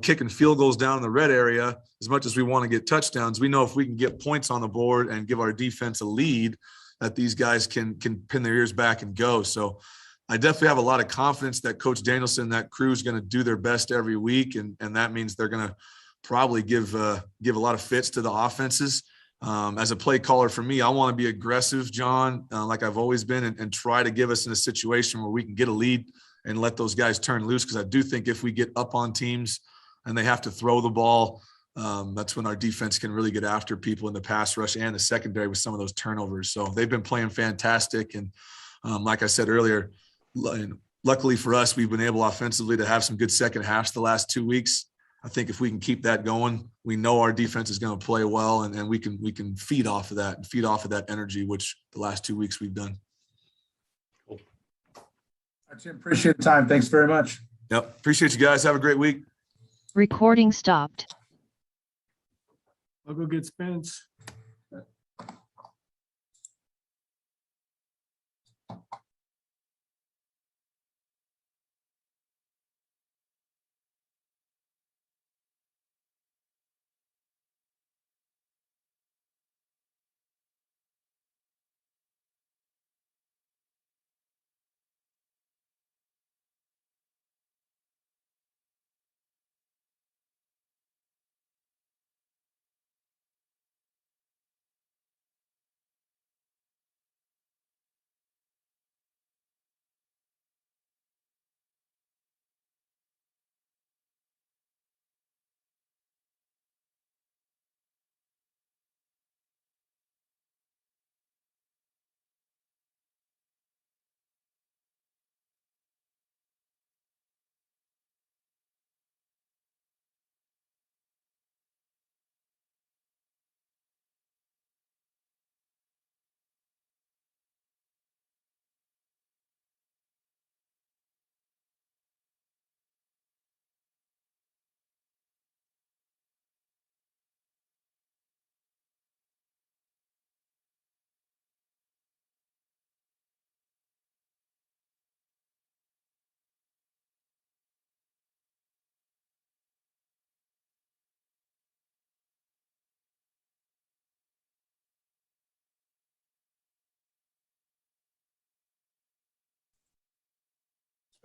kicking field goals down in the red area, as much as we want to get touchdowns, we know if we can get points on the board and give our defense a lead, that these guys can pin their ears back and go. So I definitely have a lot of confidence that Coach Danielson and that crew is going to do their best every week. And that means they're going to probably give a lot of fits to the offenses. As a play caller for me, I want to be aggressive, John, like I've always been, and try to give us in a situation where we can get a lead and let those guys turn loose. Because I do think if we get up on teams and they have to throw the ball, that's when our defense can really get after people in the pass rush and the secondary with some of those turnovers. So they've been playing fantastic. And like I said earlier, luckily for us, we've been able offensively to have some good second halves the last 2 weeks. I think if we can keep that going, we know our defense is going to play well, and we can feed off of that and feed off of that energy, which the last 2 weeks we've done. Cool. Tim, appreciate the time. Thanks very much. Yep. Appreciate you guys. Have a great week. Recording stopped. I'll go get Spence.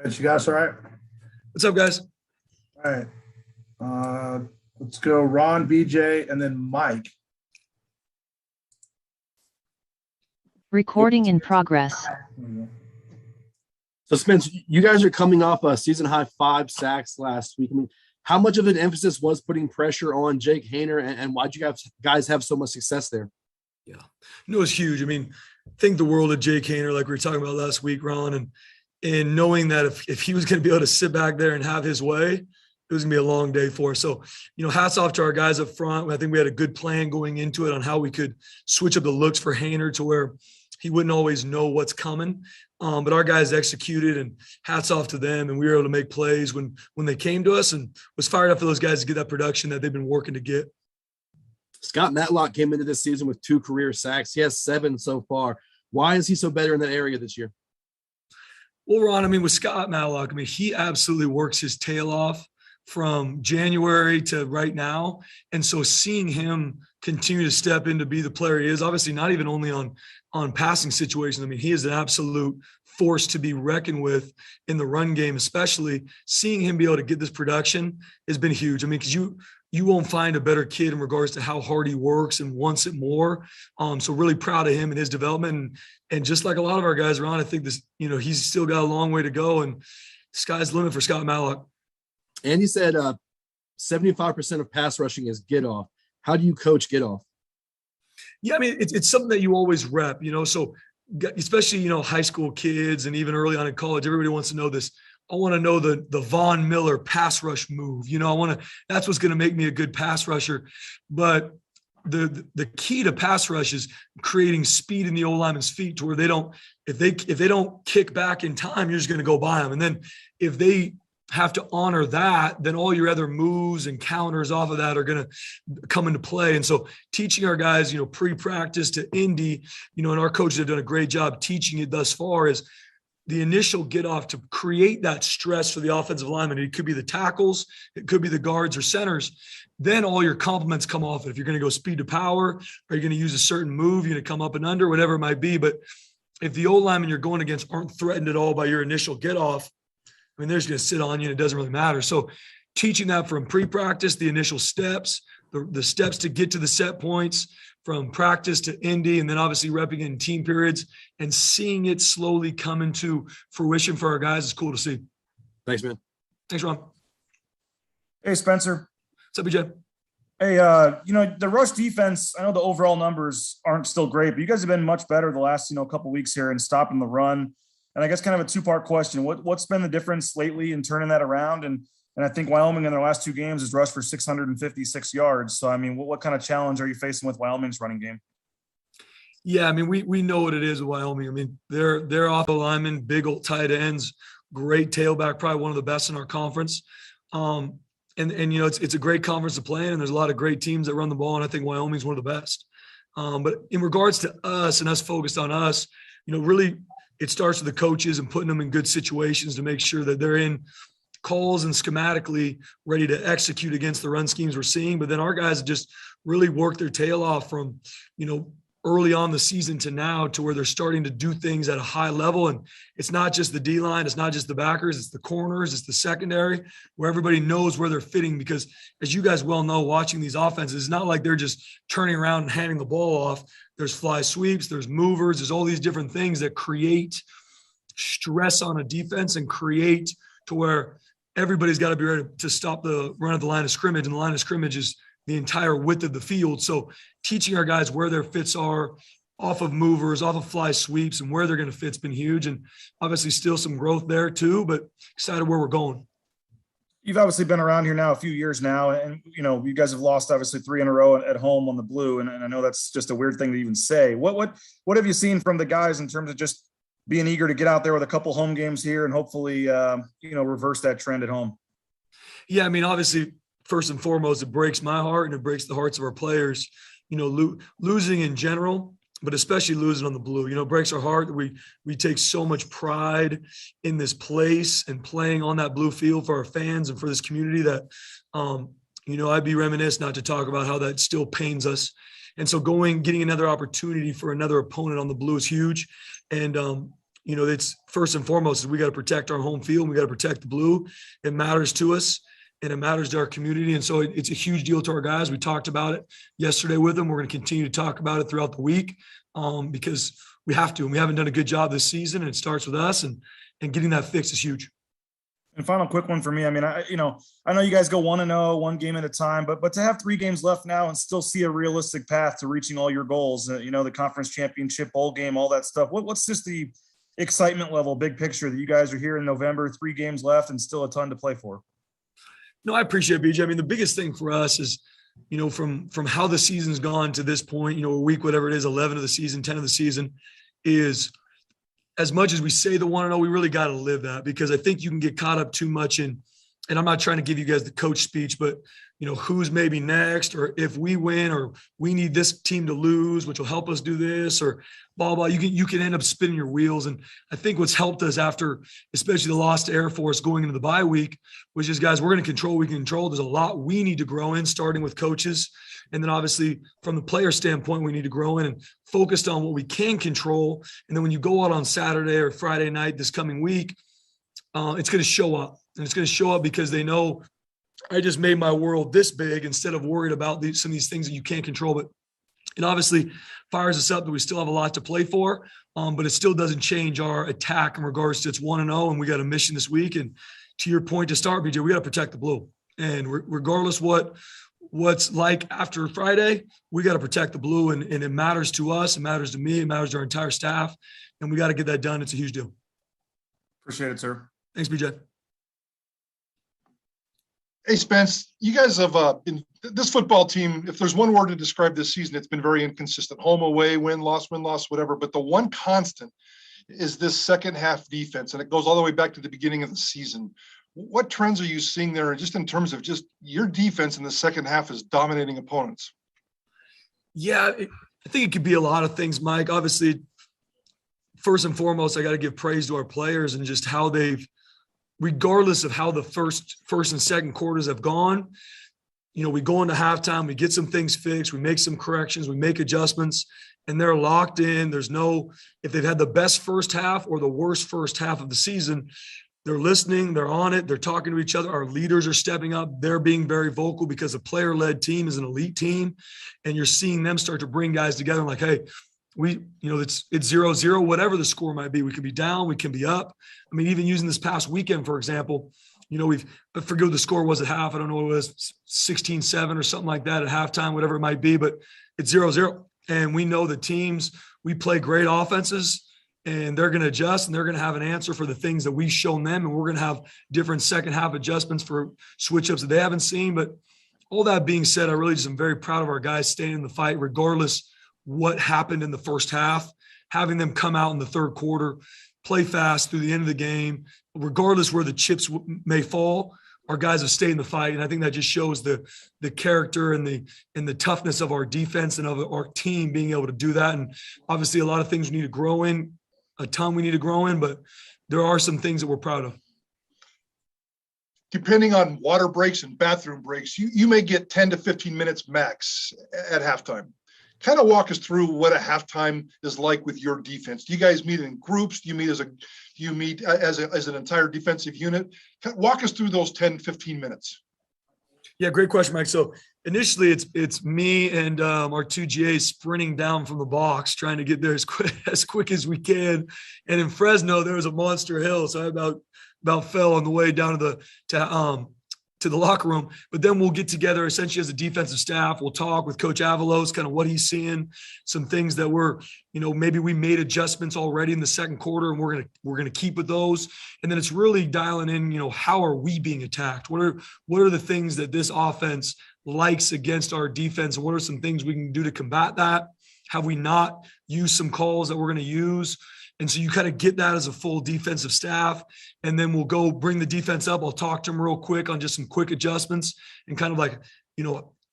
Spence, you guys all right? What's up, guys? All right. Let's go Ron, BJ, and then Mike. Recording in progress. So, Spence, you guys are coming off a season high 5 sacks last week. I mean, how much of an emphasis was putting pressure on Jake Haener, and why'd you guys have so much success there? Yeah, no, it's huge. I mean, think the world of Jake Haener, like we were talking about last week, Ron, and knowing that if he was going to be able to sit back there and have his way, it was going to be a long day for us. So, hats off to our guys up front. I think we had a good plan going into it on how we could switch up the looks for Haener to where he wouldn't always know what's coming. But our guys executed, and hats off to them. And we were able to make plays when they came to us, and was fired up for those guys to get that production that they've been working to get. Scott Matlock came into this season with 2 career sacks. He has 7 so far. Why is he so better in that area this year? Well, Ron, with Scott Matlock, he absolutely works his tail off from January to right now. And so seeing him continue to step in to be the player he is, obviously not even only on passing situations. He is an absolute force to be reckoned with in the run game, especially seeing him be able to get this production has been huge. Because you won't find a better kid in regards to how hard he works and wants it more. So really proud of him and his development. And just like a lot of our guys around, I think this, he's still got a long way to go, and sky's the limit for Scott Matlock. Andy said 75% of pass rushing is get off. How do you coach get off? Yeah, I mean, it's something that you always rep, so especially, high school kids and even early on in college, everybody wants to know this. I want to know the Von Miller pass rush move. That's what's going to make me a good pass rusher. But the key to pass rush is creating speed in the O-lineman's feet to where if they don't kick back in time, you're just going to go by them. And then if they have to honor that, then all your other moves and counters off of that are going to come into play. And so teaching our guys, pre-practice to Indy, and our coaches have done a great job teaching it thus far, is the initial get off to create that stress for the offensive lineman. It could be the tackles, it could be the guards or centers. Then all your compliments come off it. If you're going to go speed to power, are you going to use a certain move? You're going to come up and under, whatever it might be. But if the O-linemen you're going against aren't threatened at all by your initial get off, they're just going to sit on you and it doesn't really matter. So teaching that from pre-practice, the initial steps, the steps to get to the set points, from practice to Indy, and then obviously repping in team periods and seeing it slowly come into fruition for our guys is cool to see. Thanks, man. Thanks, Ron. Hey, Spencer. What's up, BJ? Hey, the rush defense, I know the overall numbers aren't still great, but you guys have been much better the last, couple weeks here in stopping the run. And I guess kind of a two-part question. What's been the difference lately in turning that around? And I think Wyoming in their last two games has rushed for 656 yards. So, I mean, what kind of challenge are you facing with Wyoming's running game? Yeah, I mean, we know what it is with Wyoming. I mean, they're offensive linemen, big old tight ends, great tailback, probably one of the best in our conference. And it's a great conference to play in, and there's a lot of great teams that run the ball, and I think Wyoming's one of the best. But in regards to us and us focused on us, really it starts with the coaches and putting them in good situations to make sure that they're in calls and schematically ready to execute against the run schemes we're seeing. But then our guys just really work their tail off from, early on the season to now, to where they're starting to do things at a high level. And it's not just the D-line, it's not just the backers, it's the corners, it's the secondary, where everybody knows where they're fitting. Because as you guys well know, watching these offenses, it's not like they're just turning around and handing the ball off. There's fly sweeps, there's movers, there's all these different things that create stress on a defense and create to where everybody's got to be ready to stop the run at the line of scrimmage. And the line of scrimmage is the entire width of the field. So teaching our guys where their fits are off of movers, off of fly sweeps, and where they're going to fit has been huge. And obviously still some growth there too, but excited where we're going. You've obviously been around here now a few years now, and, you guys have lost obviously 3 in a row at home on the blue. And I know that's just a weird thing to even say. What have you seen from the guys in terms of just being eager to get out there with a couple home games here and hopefully, reverse that trend at home? Yeah. I mean, obviously, first and foremost, it breaks my heart and it breaks the hearts of our players, losing in general, but especially losing on the blue, breaks our heart that we take so much pride in this place and playing on that blue field for our fans and for this community that, I'd be remiss not to talk about how that still pains us. And so getting another opportunity for another opponent on the blue is huge. And, it's first and foremost, we got to protect our home field. We got to protect the blue. It matters to us. And it matters to our community. And so it's a huge deal to our guys. We talked about it yesterday with them. We're going to continue to talk about it throughout the week because we have to. And we haven't done a good job this season. And it starts with us. And getting that fixed is huge. And final quick one for me. I mean, I know you guys go 1-0, one game at a time, but to have 3 games left now and still see a realistic path to reaching all your goals, the conference championship, bowl game, all that stuff. What's just the excitement level, big picture that you guys are here in November, 3 games left and still a ton to play for? No, I appreciate it, BJ. I mean, the biggest thing for us is, from how the season's gone to this point, week, whatever it is, 11 of the season, 10 of the season, is as much as we say the 1-0, we really got to live that, because I think you can get caught up too much in, and I'm not trying to give you guys the coach speech, but who's maybe next, or if we win, or we need this team to lose, which will help us do this, or blah, blah. You can end up spinning your wheels. And I think what's helped us after, especially the loss to Air Force going into the bye week, was just, guys, we're going to control what we can control. There's a lot we need to grow in, starting with coaches. And then obviously from the player standpoint, we need to grow in and focused on what we can control. And then when you go out on Saturday or Friday night this coming week, it's going to show up. And it's going to show up because they know I just made my world this big instead of worried about some of these things that you can't control. But it obviously fires us up that we still have a lot to play for, but it still doesn't change our attack in regards to it's 1-0, and we got a mission this week. And to your point to start, BJ, we got to protect the blue. And regardless what what's like after Friday, we got to protect the blue, and it matters to us. It matters to me. It matters to our entire staff, and we got to get that done. It's a huge deal. Appreciate it, sir. Thanks, BJ. Hey, Spence, you guys have been this football team. If there's one word to describe this season, it's been very inconsistent. Home, away, win, loss, whatever. But the one constant is this second half defense, and it goes all the way back to the beginning of the season. What trends are you seeing there, just in terms of just your defense in the second half is dominating opponents? Yeah, I think it could be a lot of things, Mike. Obviously, first and foremost, I got to give praise to our players and just how they've, regardless of how the first and second quarters have gone, we go into halftime, we get some things fixed, we make some corrections, we make adjustments, and they're locked in. There's no, if they've had the best first half or the worst first half of the season, they're listening, they're on it, they're talking to each other. Our leaders are stepping up. They're being very vocal because a player-led team is an elite team, and you're seeing them start to bring guys together and like, hey, it's 0-0, whatever the score might be. We can be down, we can be up. I mean, even using this past weekend, for example, I forget what the score was at half. I don't know what it was, 16-7 or something like that at halftime, whatever it might be, but it's 0-0. And we know the teams, we play great offenses, and they're going to adjust, and they're going to have an answer for the things that we've shown them. And we're going to have different second half adjustments for switch ups that they haven't seen. But all that being said, I really just am very proud of our guys staying in the fight, regardless what happened in the first half, having them come out in the third quarter, play fast through the end of the game, regardless where the chips may fall. Our guys have stayed in the fight. And I think that just shows the character and the toughness of our defense and of our team being able to do that. And obviously a lot of things we need to grow in, a ton we need to grow in, but there are some things that we're proud of. Depending on water breaks and bathroom breaks, you may get 10 to 15 minutes max at halftime. Kind of walk us through what a halftime is like with your defense. Do you guys meet in groups? Do you meet as an entire defensive unit? Walk us through those 10, 15 minutes. Yeah, great question, Mike. So initially it's me and our two GAs sprinting down from the box, trying to get there as quick as we can. And in Fresno, there was a monster hill. So I about fell on the way down to the locker room. But then we'll get together essentially as a defensive staff. We'll talk with Coach Avalos, kind of what he's seeing, some things that maybe we made adjustments already in the second quarter, and we're gonna keep with those. And then it's really dialing in, how are we being attacked? What are the things that this offense likes against our defense, and what are some things we can do to combat that? Have we not used some calls that we're going to use? And so you kind of get that as a full defensive staff, and then we'll go bring the defense up. I'll talk to them real quick on just some quick adjustments and kind of like,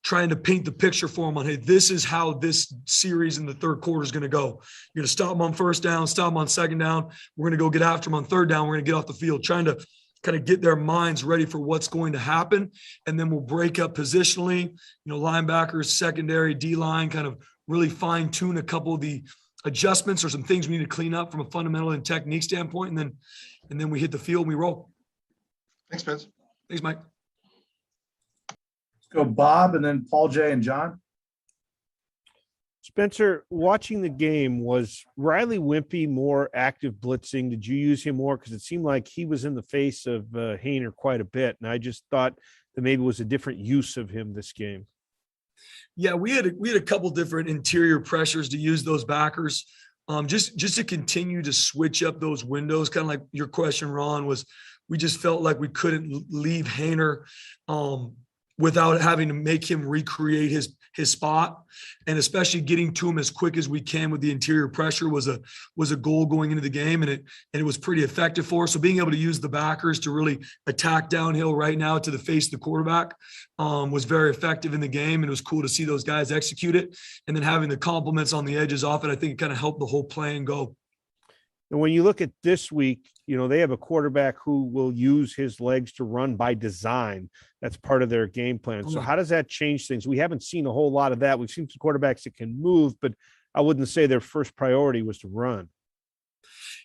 trying to paint the picture for them on, hey, this is how this series in the third quarter is going to go. You're going to stop them on first down, stop them on second down. We're going to go get after them on third down. We're going to get off the field, trying to kind of get their minds ready for what's going to happen. And then we'll break up positionally, linebackers, secondary, D-line, kind of really fine tune a couple of the adjustments or some things we need to clean up from a fundamental and technique standpoint. And then we hit the field and we roll. Thanks, Spence. Thanks, Mike. Let's go Bob, and then Paul J. and John. Spencer, watching the game, was Riley Wimpy more active blitzing? Did you use him more? Because it seemed like he was in the face of Haener quite a bit. And I just thought that maybe it was a different use of him this game. Yeah, we had a couple different interior pressures to use those backers, just to continue to switch up those windows. Kind of like your question, Ron, was we just felt like we couldn't leave Haener without having to make him recreate his spot, and especially getting to him as quick as we can with the interior pressure was a goal going into the game, and it was pretty effective for us. So being able to use the backers to really attack downhill right now to the face of the quarterback was very effective in the game, and it was cool to see those guys execute it. And then having the compliments on the edges off it, I think it kind of helped the whole plan go. And when you look at this week, they have a quarterback who will use his legs to run by design. That's part of their game plan. So how does that change things? We haven't seen a whole lot of that. We've seen some quarterbacks that can move, but I wouldn't say their first priority was to run.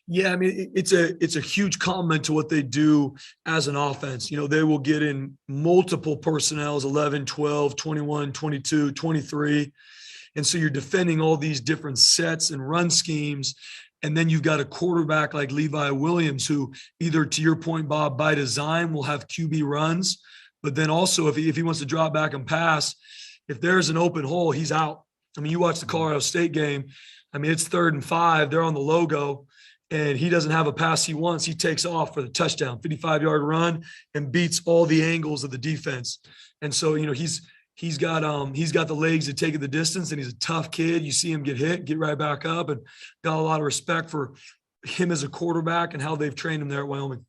Yeah, I mean, it's a huge compliment to what they do as an offense. They will get in multiple personnels, 11, 12, 21, 22, 23. And so you're defending all these different sets and run schemes. And then you've got a quarterback like Levi Williams, who either, to your point, Bob, by design will have QB runs, But then also if he wants to drop back and pass, if there's an open hole, he's out. I mean, you watch the Colorado State game. I mean, it's 3rd and 5. They're on the logo, and he doesn't have a pass he wants. He takes off for the touchdown, 55-yard run, and beats all the angles of the defense. And so, he's got the legs to take it the distance, and he's a tough kid. You see him get hit, get right back up, and got a lot of respect for him as a quarterback and how they've trained him there at Wyoming.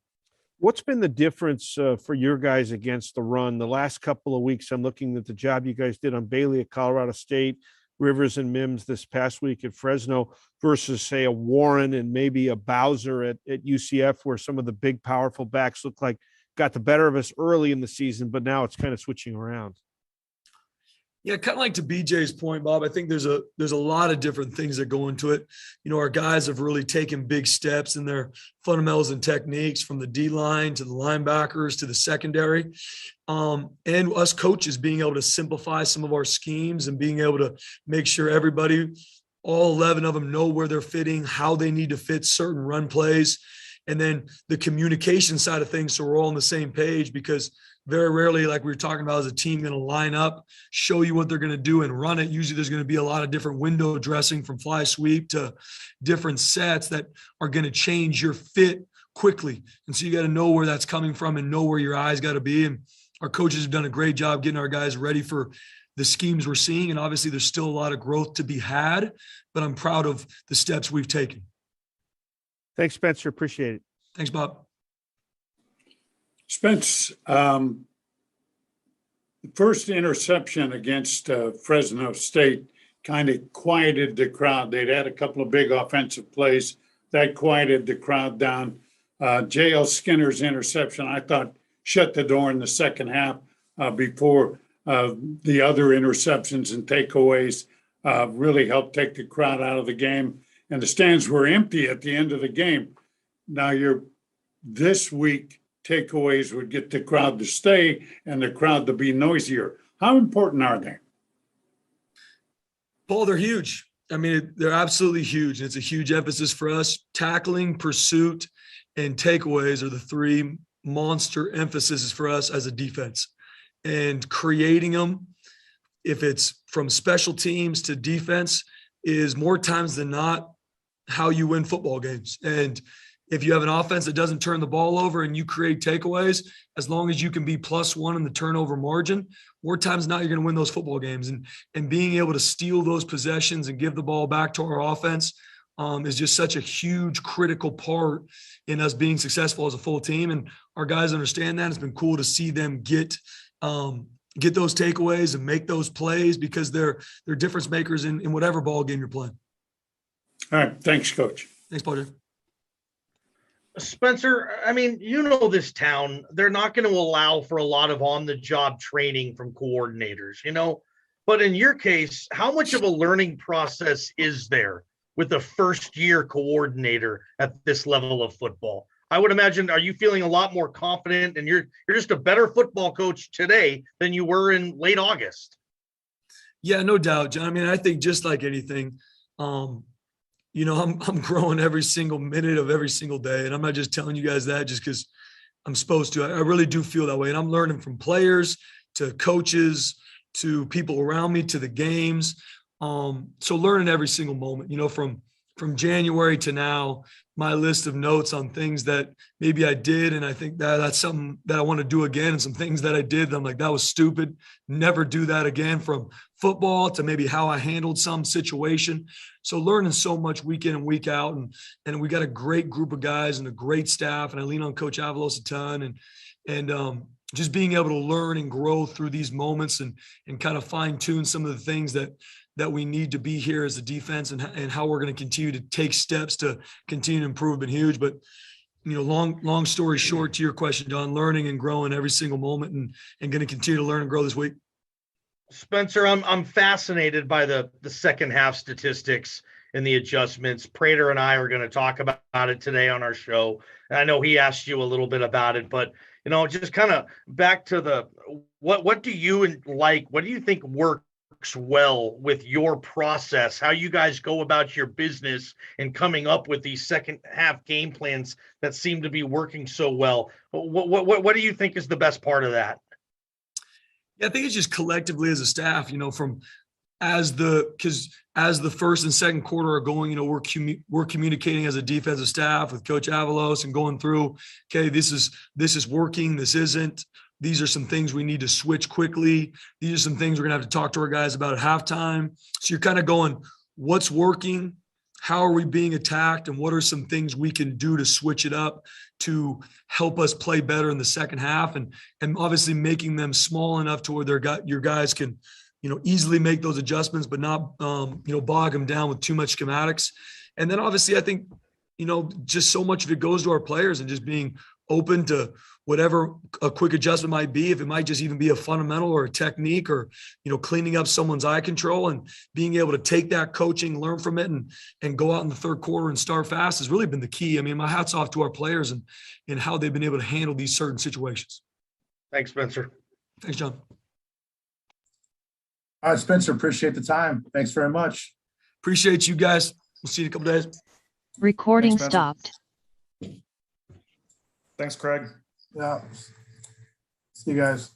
What's been the difference for your guys against the run? The last couple of weeks, I'm looking at the job you guys did on Bailey at Colorado State, Rivers and Mims this past week at Fresno versus, say, a Warren and maybe a Bowser at UCF, where some of the big, powerful backs look like got the better of us early in the season, but now it's kind of switching around. Yeah, kind of like to BJ's point, Bob, I think there's a lot of different things that go into it. Our guys have really taken big steps in their fundamentals and techniques, from the D-line to the linebackers to the secondary. And us coaches being able to simplify some of our schemes and being able to make sure everybody, all 11 of them, know where they're fitting, how they need to fit certain run plays. And then the communication side of things, so we're all on the same page, because very rarely, like we were talking about, is a team going to line up, show you what they're going to do and run it. Usually there's going to be a lot of different window dressing, from fly sweep to different sets that are going to change your fit quickly. And so you got to know where that's coming from and know where your eyes got to be. And our coaches have done a great job getting our guys ready for the schemes we're seeing. And obviously there's still a lot of growth to be had, but I'm proud of the steps we've taken. Thanks, Spencer. Appreciate it. Thanks, Bob. Spence, first interception against Fresno State kind of quieted the crowd. They'd had a couple of big offensive plays that quieted the crowd down. J.L. Skinner's interception, I thought, shut the door in the second half before the other interceptions and takeaways really helped take the crowd out of the game. And the stands were empty at the end of the game. Now this week, takeaways would get the crowd to stay and the crowd to be noisier. How important are they? Paul, they're huge. I mean, they're absolutely huge. It's a huge emphasis for us. Tackling, pursuit, and takeaways are the 3 monster emphases for us as a defense. And creating them, if it's from special teams to defense, is more times than not how you win football games. And if you have an offense that doesn't turn the ball over and you create takeaways, as long as you can be +1 in the turnover margin, more times than not, you're going to win those football games. And being able to steal those possessions and give the ball back to our offense is just such a huge, critical part in us being successful as a full team. And our guys understand that. It's been cool to see them get those takeaways and make those plays, because they're difference makers in whatever ball game you're playing. All right. Thanks, Coach. Thanks, Paul. Spencer, I mean, this town, they're not going to allow for a lot of on-the-job training from coordinators, but in your case, how much of a learning process is there with a first-year coordinator at this level of football? I would imagine, are you feeling a lot more confident, and you're just a better football coach today than you were in late August? Yeah, no doubt, John. I mean, I think just like anything, I'm growing every single minute of every single day. And I'm not just telling you guys that just because I'm supposed to. I really do feel that way. And I'm learning from players to coaches to people around me to the games. So learning every single moment, from January to now, my list of notes on things that maybe I did. And I think that's something that I want to do again. And some things that I did, I'm like, that was stupid. Never do that again, from football to maybe how I handled some situation. So learning so much week in and week out. And we got a great group of guys and a great staff. And I lean on Coach Avalos a ton, and just being able to learn and grow through these moments and kind of fine tune some of the things that we need to be here as a defense, and how we're going to continue to take steps to continue to improve, been huge. But, long story short, to your question, John, learning and growing every single moment, and going to continue to learn and grow this week. Spencer, I'm fascinated by the second half statistics and the adjustments. Prater and I are going to talk about it today on our show. And I know he asked you a little bit about it, but, just kind of back to what do you like? What do you think works well with your process, how you guys go about your business and coming up with these second half game plans that seem to be working so well? What do you think is the best part of that? Yeah, I think it's just collectively as a staff, from as the first and second quarter are going, we're communicating as a defensive staff with Coach Avalos and going through, okay, this is working, this isn't. These are some things we need to switch quickly. These are some things we're gonna have to talk to our guys about at halftime. So you're kind of going, what's working? How are we being attacked? And what are some things we can do to switch it up to help us play better in the second half? And obviously making them small enough to where your guys can, easily make those adjustments, but not, bog them down with too much schematics. And then obviously I think, just so much of it goes to our players and just being open to whatever a quick adjustment might be. If it might just even be a fundamental or a technique or, cleaning up someone's eye control and being able to take that coaching, learn from it and go out in the third quarter and start fast has really been the key. I mean, my hat's off to our players and how they've been able to handle these certain situations. Thanks, Spencer. Thanks, John. All right, Spencer, appreciate the time. Thanks very much. Appreciate you guys. We'll see you in a couple days. Recording Thanks, stopped. Thanks, Craig. Yeah. See you guys.